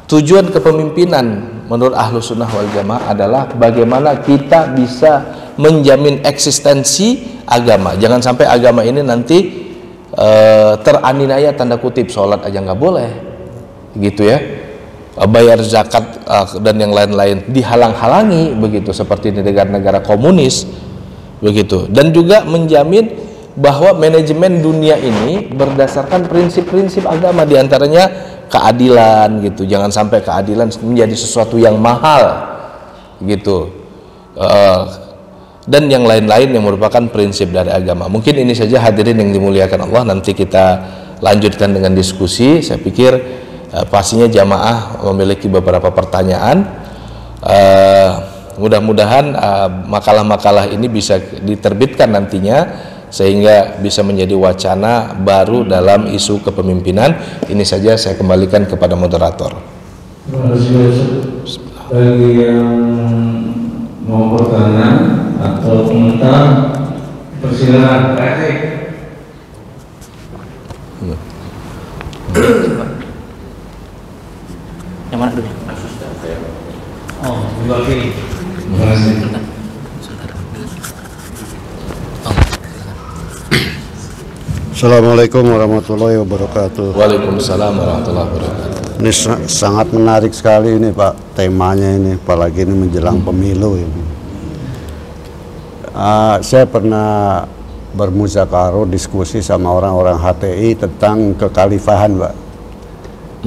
Tujuan kepemimpinan menurut Ahlus Sunnah wal Jamaah adalah bagaimana kita bisa menjamin eksistensi agama. Jangan sampai agama ini nanti teraniaya tanda kutip, sholat aja nggak boleh gitu ya, bayar zakat dan yang lain-lain dihalang-halangi begitu, seperti di negara-negara komunis begitu. Dan juga menjamin bahwa manajemen dunia ini berdasarkan prinsip-prinsip agama, diantaranya keadilan gitu. Jangan sampai keadilan menjadi sesuatu yang mahal gitu, dan yang lain-lain yang merupakan prinsip dari agama. Mungkin ini saja hadirin yang dimuliakan Allah, nanti kita lanjutkan dengan diskusi. Saya pikir pastinya jamaah memiliki beberapa pertanyaan. Mudah-mudahan makalah-makalah ini bisa diterbitkan nantinya sehingga bisa menjadi wacana baru dalam isu kepemimpinan. Ini saja saya kembalikan kepada moderator. Bagi yang mau bertanya atau komentar, persilakan. Yang mana dulu? Oh, dua kiri. Terima kasih. Assalamualaikum warahmatullahi wabarakatuh. Waalaikumsalam warahmatullahi wabarakatuh. Ini sangat menarik sekali ini Pak, temanya ini, apalagi ini menjelang pemilu ini. Saya pernah bermuzakarah diskusi sama orang-orang HTI tentang kekhalifahan Pak,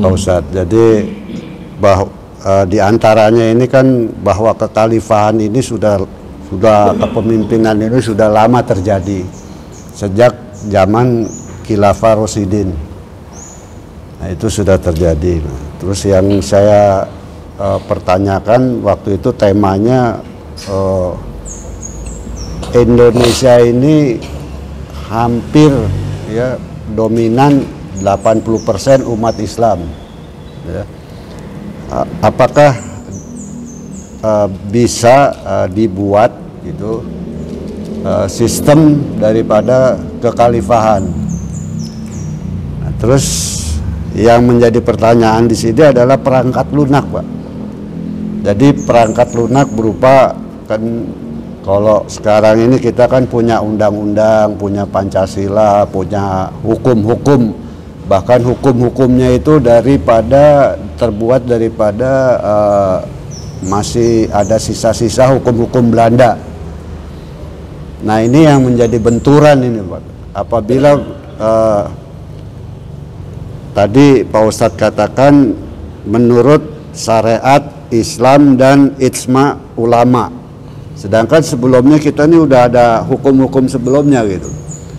Pak Ustadz. Jadi di antaranya ini kan bahwa kekhalifahan ini sudah kepemimpinan ini sudah lama terjadi sejak zaman Khilafah Rasyidin. Nah, itu sudah terjadi. Terus yang saya pertanyakan waktu itu temanya Indonesia ini hampir ya dominan 80% umat Islam. Ya. Apakah bisa dibuat gitu sistem daripada kekhalifahan? Nah, terus yang menjadi pertanyaan di sini adalah perangkat lunak, Pak. Jadi perangkat lunak berupa kan kalau sekarang ini kita kan punya undang-undang, punya Pancasila, punya hukum-hukum, bahkan hukum-hukumnya itu terbuat daripada masih ada sisa-sisa hukum-hukum Belanda. Nah, ini yang menjadi benturan ini, Pak. Apabila tadi Pak Ustadz katakan menurut syariat Islam dan ijma ulama, sedangkan sebelumnya kita ini udah ada hukum-hukum sebelumnya gitu.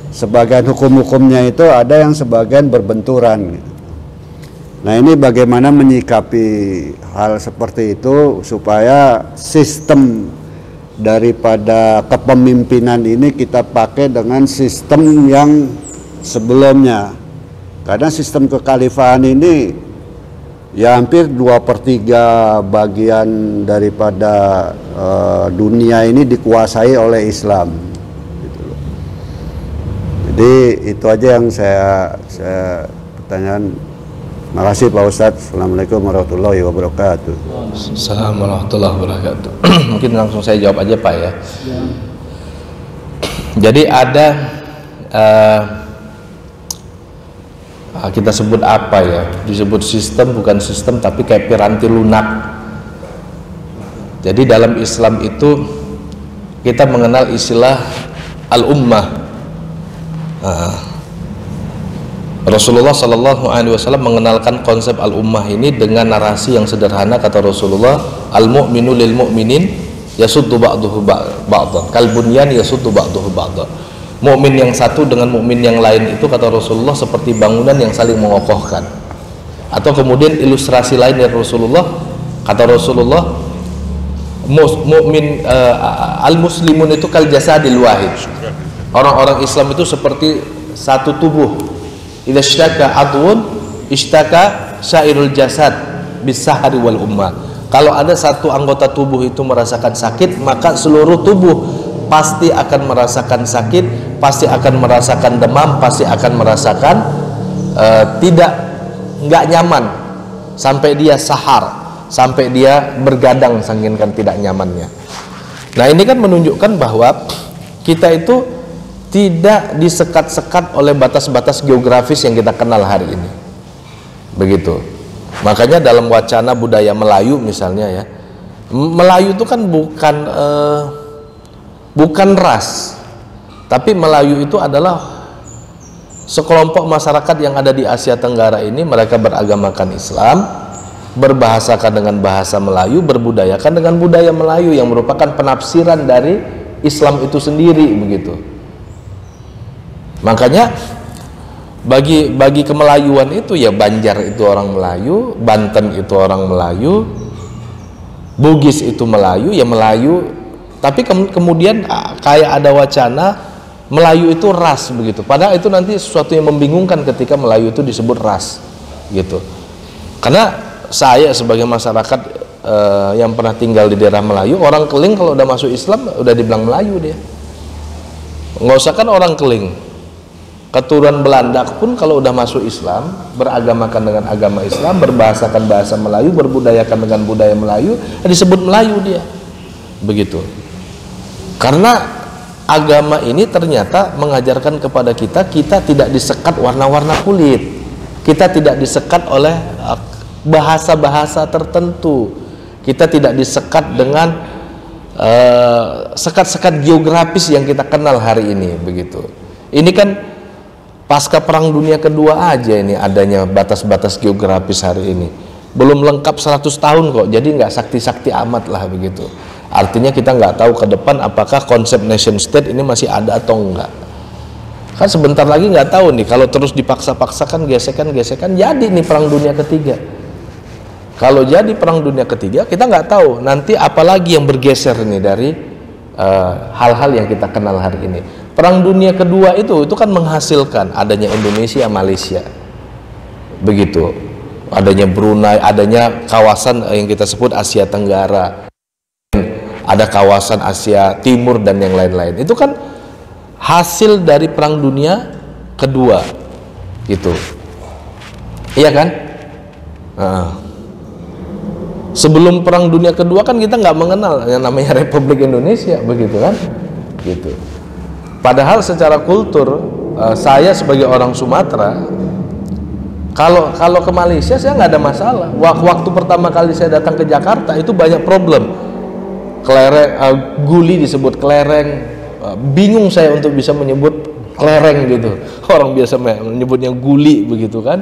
Sebagian hukum-hukumnya itu ada yang sebagian berbenturan gitu. Nah, ini bagaimana menyikapi hal seperti itu supaya sistem daripada kepemimpinan ini kita pakai dengan sistem yang sebelumnya. Karena sistem kekhalifahan ini ya hampir 2/3 bagian daripada dunia ini dikuasai oleh Islam. Gitu loh. Jadi itu aja yang saya pertanyaan. Makasih Pak Ustadz. Assalamualaikum warahmatullahi wabarakatuh. Assalamualaikum warahmatullahi wabarakatuh. Mungkin langsung saya jawab aja Pak ya. Jadi ada kita sebut apa ya, disebut sistem bukan sistem tapi kayak piranti lunak. Jadi dalam Islam itu kita mengenal istilah al-ummah. Rasulullah Shallallahu Alaihi Wasallam mengenalkan konsep al-ummah ini dengan narasi yang sederhana. Kata Rasulullah, al-mu'minu lil mu'minin yasuddu ba'duhu ba'dan kal bunyan yasuddu ba'duhu ba'dan. Mukmin yang satu dengan mukmin yang lain itu, kata Rasulullah, seperti bangunan yang saling mengokohkan. Atau kemudian ilustrasi lain dari Rasulullah, kata Rasulullah, mukmin al-muslimun itu kal jasadil wahid. Orang-orang Islam itu seperti satu tubuh. Idza ishtaka adwun ishtaka syairul jasad bisahari wal ummah. Kalau ada satu anggota tubuh itu merasakan sakit, maka seluruh tubuh pasti akan merasakan sakit, pasti akan merasakan demam, pasti akan merasakan nggak nyaman sampai dia sahar, sampai dia bergadang saking tidak nyamannya. Nah, ini kan menunjukkan bahwa kita itu tidak disekat-sekat oleh batas-batas geografis yang kita kenal hari ini. Begitu. Makanya dalam wacana budaya Melayu misalnya ya, Melayu itu kan bukan ras, tapi Melayu itu adalah sekelompok masyarakat yang ada di Asia Tenggara ini. Mereka beragamakan Islam, berbahasakan dengan bahasa Melayu, berbudayakan dengan budaya Melayu yang merupakan penafsiran dari Islam itu sendiri, begitu. Makanya bagi kemelayuan itu ya, Banjar itu orang Melayu, Banten itu orang Melayu, Bugis itu Melayu, ya Melayu. Tapi kemudian kayak ada wacana Melayu itu ras, begitu. Padahal itu nanti sesuatu yang membingungkan ketika Melayu itu disebut ras, gitu. Karena saya sebagai masyarakat yang pernah tinggal di daerah Melayu, orang Keling kalau udah masuk Islam udah dibilang Melayu dia. Nggak usah kan orang Keling, keturunan Belanda pun kalau udah masuk Islam, beragamakan dengan agama Islam, berbahasakan bahasa Melayu, berbudayakan dengan budaya Melayu, disebut Melayu dia, begitu. Karena agama ini ternyata mengajarkan kepada kita tidak disekat warna-warna kulit, kita tidak disekat oleh bahasa-bahasa tertentu, kita tidak disekat dengan sekat-sekat geografis yang kita kenal hari ini, begitu. Ini kan pasca Perang Dunia Kedua aja ini adanya batas-batas geografis hari ini. Belum lengkap 100 tahun kok, jadi nggak sakti-sakti amat lah, begitu. Artinya kita nggak tahu ke depan apakah konsep nation state ini masih ada atau enggak. Kan sebentar lagi nggak tahu nih, kalau terus dipaksa-paksakan, gesekan jadi nih perang dunia ketiga. Kalau jadi perang dunia ketiga, kita nggak tahu nanti apalagi yang bergeser nih dari hal-hal yang kita kenal hari ini. Perang dunia kedua itu kan menghasilkan adanya Indonesia, Malaysia, begitu, adanya Brunei, adanya kawasan yang kita sebut Asia Tenggara, ada kawasan Asia Timur dan yang lain-lain. Itu kan hasil dari perang dunia kedua, gitu, iya kan? Sebelum perang dunia kedua kan kita nggak mengenal yang namanya Republik Indonesia, begitu kan? Gitu. Padahal secara kultur, saya sebagai orang Sumatera, kalau ke Malaysia saya nggak ada masalah. Waktu pertama kali saya datang ke Jakarta itu banyak problem. Guli disebut kelereng. Bingung saya untuk bisa menyebut kelereng gitu. Orang biasa menyebutnya guli, begitu kan?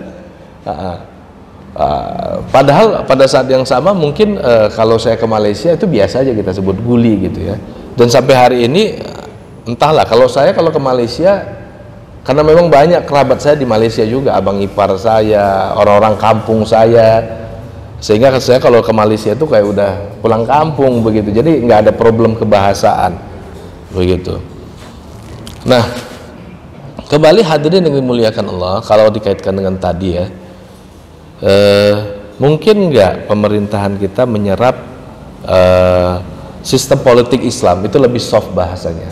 Padahal pada saat yang sama mungkin kalau saya ke Malaysia itu biasa aja kita sebut guli gitu ya. Dan sampai hari ini entahlah, kalau ke Malaysia, karena memang banyak kerabat saya di Malaysia juga, abang ipar saya, orang-orang kampung saya, sehingga saya kalau ke Malaysia itu kayak udah pulang kampung begitu. Jadi nggak ada problem kebahasaan begitu. Nah, kembali hadirin yang dimuliakan Allah, kalau dikaitkan dengan tadi ya, mungkin nggak pemerintahan kita menyerap sistem politik Islam, itu lebih soft bahasanya,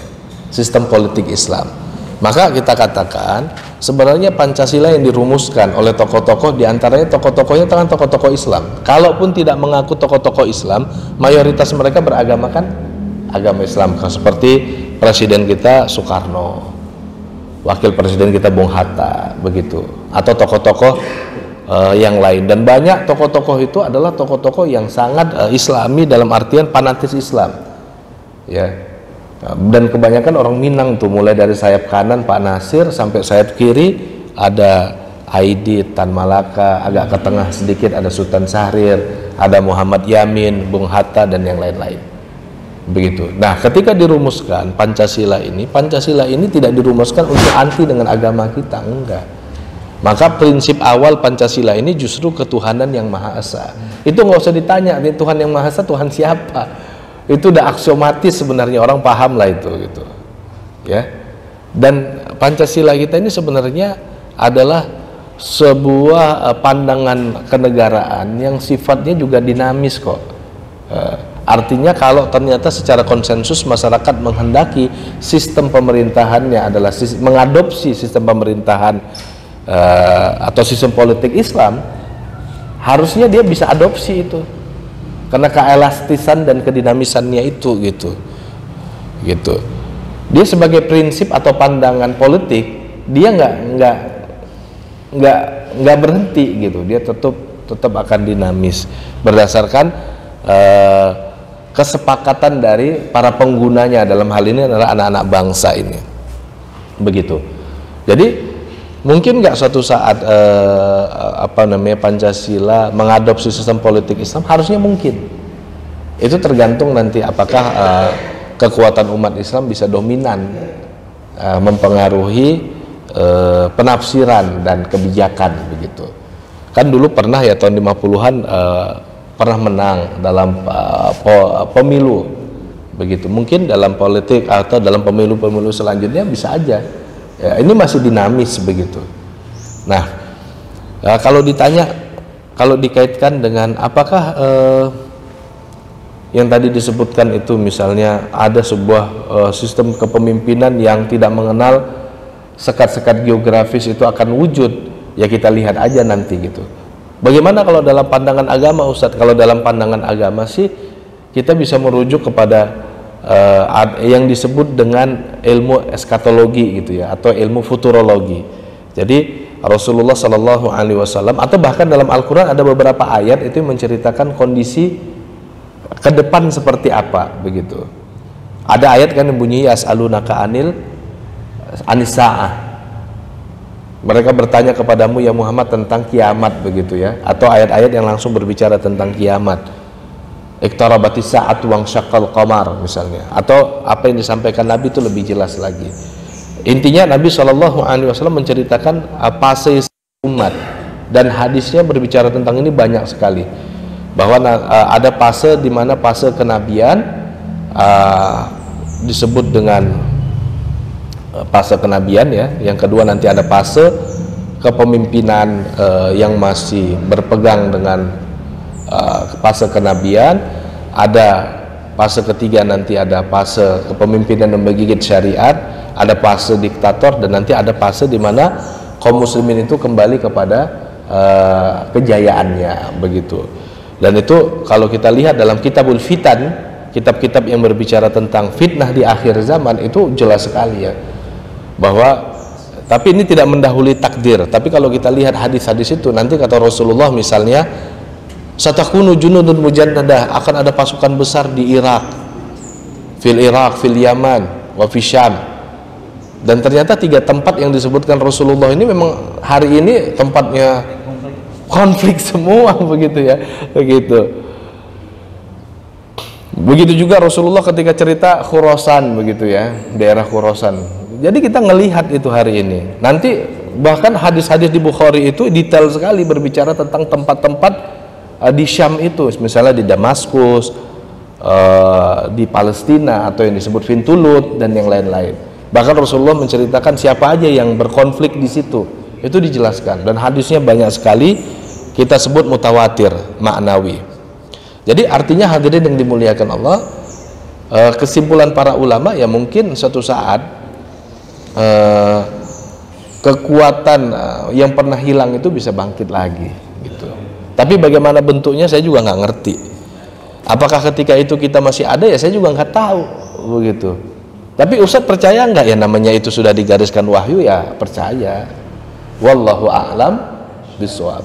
sistem politik Islam. Maka kita katakan sebenarnya Pancasila yang dirumuskan oleh tokoh-tokoh, diantaranya tokoh-tokohnya kan tokoh-tokoh Islam. Kalaupun tidak mengaku tokoh-tokoh Islam, mayoritas mereka beragamakan agama Islam, seperti presiden kita Soekarno, wakil presiden kita Bung Hatta, begitu, atau tokoh-tokoh yang lain. Dan banyak tokoh-tokoh itu adalah tokoh-tokoh yang sangat Islami dalam artian fanatis Islam, ya. Dan kebanyakan orang Minang tuh, mulai dari sayap kanan Pak Nasir sampai sayap kiri ada Aidit, Tan Malaka, agak ke tengah sedikit ada Sultan Syahrir, ada Muhammad Yamin, Bung Hatta dan yang lain-lain. Begitu. Nah, ketika dirumuskan Pancasila ini tidak dirumuskan untuk anti dengan agama kita, enggak. Maka prinsip awal Pancasila ini justru ketuhanan yang Maha Esa. Itu nggak usah ditanya, Tuhan yang Maha Esa Tuhan siapa? Itu udah aksiomatis sebenarnya, orang paham lah itu, gitu. Ya. Dan Pancasila kita ini sebenarnya adalah sebuah pandangan kenegaraan yang sifatnya juga dinamis kok. Artinya kalau ternyata secara konsensus masyarakat menghendaki sistem pemerintahannya adalah mengadopsi sistem pemerintahan atau sistem politik Islam, harusnya dia bisa adopsi itu karena keelastisan dan kedinamisannya itu, gitu. Dia sebagai prinsip atau pandangan politik, dia nggak berhenti gitu, dia tetap akan dinamis berdasarkan kesepakatan dari para penggunanya, dalam hal ini adalah anak-anak bangsa ini, begitu. Jadi mungkin nggak suatu saat Pancasila mengadopsi sistem politik Islam? Harusnya mungkin. Itu tergantung nanti apakah kekuatan umat Islam bisa dominan mempengaruhi penafsiran dan kebijakan, begitu. Kan dulu pernah ya tahun 50-an pernah menang dalam pemilu, begitu. Mungkin dalam politik atau dalam pemilu-pemilu selanjutnya bisa aja. Ya, ini masih dinamis, begitu. Nah, kalau dikaitkan dengan apakah yang tadi disebutkan itu, misalnya ada sebuah sistem kepemimpinan yang tidak mengenal sekat-sekat geografis itu akan wujud, ya kita lihat aja nanti, gitu. Bagaimana kalau dalam pandangan agama, Ustadz? Kalau dalam pandangan agama sih kita bisa merujuk kepada yang disebut dengan ilmu eskatologi, gitu ya, atau ilmu futurologi. Jadi Rasulullah Shallallahu Alaihi Wasallam atau bahkan dalam Al-Quran ada beberapa ayat itu menceritakan kondisi ke depan seperti apa, begitu. Ada ayat kan yang bunyi yas'alunaka anis sa'ah. Mereka bertanya kepadamu ya Muhammad tentang kiamat, begitu ya, atau ayat-ayat yang langsung berbicara tentang kiamat. Iqtarabatis sa'atu wansyaqqal qamar misalnya, atau apa yang disampaikan Nabi itu lebih jelas lagi. Intinya Nabi SAW menceritakan fase umat, dan hadisnya berbicara tentang ini banyak sekali, bahwa ada fase di mana fase kenabian disebut dengan fase kenabian ya. Yang kedua nanti ada fase kepemimpinan yang masih berpegang dengan fase kenabian, ada fase ketiga nanti ada fase kepemimpinan yang menggigit syariat, ada fase diktator, dan nanti ada fase di mana kaum muslimin itu kembali kepada kejayaannya begitu. Dan itu kalau kita lihat dalam Kitabul Fitan, kitab-kitab yang berbicara tentang fitnah di akhir zaman, itu jelas sekali ya, bahwa tapi ini tidak mendahului takdir. Tapi kalau kita lihat hadis-hadis itu, nanti kata Rasulullah misalnya, satakunu junudun mujannadah, akan ada pasukan besar di Irak, fil Yaman, wa fi Syam. Dan ternyata 3 tempat yang disebutkan Rasulullah ini memang hari ini tempatnya konflik semua begitu ya, begitu. Begitu juga Rasulullah ketika cerita Khurasan begitu ya, daerah Khurasan. Jadi kita ngelihat itu hari ini. Nanti bahkan hadis-hadis di Bukhari itu detail sekali berbicara tentang tempat-tempat di Syam itu, misalnya di Damaskus, di Palestina, atau yang disebut Fintulut dan yang lain-lain. Bahkan Rasulullah menceritakan siapa aja yang berkonflik di situ, itu dijelaskan, dan hadisnya banyak sekali, kita sebut mutawatir maknawi. Jadi artinya hadirin yang dimuliakan Allah, kesimpulan para ulama ya mungkin suatu saat kekuatan yang pernah hilang itu bisa bangkit lagi gitu. Tapi bagaimana bentuknya saya juga nggak ngerti. Apakah ketika itu kita masih ada, ya saya juga nggak tahu begitu. Tapi Ustadz percaya nggak ya namanya itu sudah digariskan wahyu, ya percaya. Wallahu a'lam bishawab.